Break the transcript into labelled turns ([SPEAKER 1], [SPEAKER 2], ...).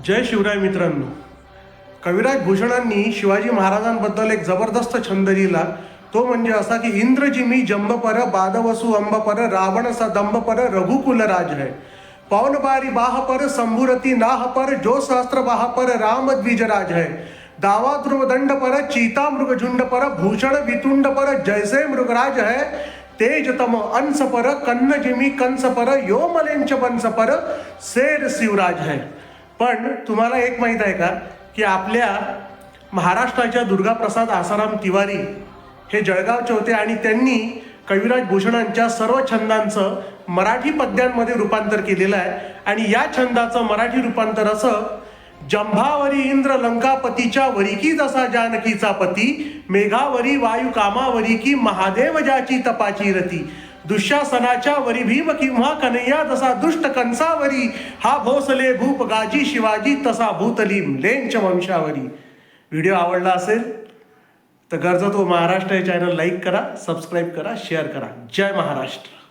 [SPEAKER 1] जय शिवराय मित्रांनो. कविराज भूषणांनी शिवाजी महाराजांबद्दल एक जबरदस्त छंद लिहिला. तो म्हणजे असा की इंद्रजिमी जंबपर बादवसु अंबपर रावण सदंबपर रघुकुल राज है. पवन बारी बाहपर संभुरती नाहपर जो सहस्त्र बाहपर राम द्विजराज है. दावा ध्रुव दंड पर चीता मृग झुंड पर भूषण वितुंड पर जैसे मृगराज है. तेजतम अंश पर कन्न जिमी कंस पर यो मलेंच बंस पर शेर शिवराज है. पण तुम्हाला एक माहीत आहे का की आपल्या महाराष्ट्राच्या दुर्गाप्रसाद आसाराम तिवारी हे जळगावचे होते आणि त्यांनी कविराज भूषणांच्या सर्व छंदांचं मराठी पद्यांमध्ये रूपांतर केलेलं आहे. आणि या छंदाचं मराठी रूपांतर असं: जंभावरी इंद्र लंकापतीच्या वरी की जसा जानकीचा पती, मेघावरी वायू कामावरी की महादेव ज्याची तपाची रती, दुःशासनाच्या वरी भीम किंवा कन्हैया जसा दुष्ट कंसावरी, हा भोसले भूप गाजी शिवाजी तसा भूतली लेंच वंशावरी. व्हिडिओ आवडला असेल तर गरजा तो महाराष्ट्र हे चॅनल लाईक करा, सबस्क्राईब करा, शेअर करा. जय महाराष्ट्र.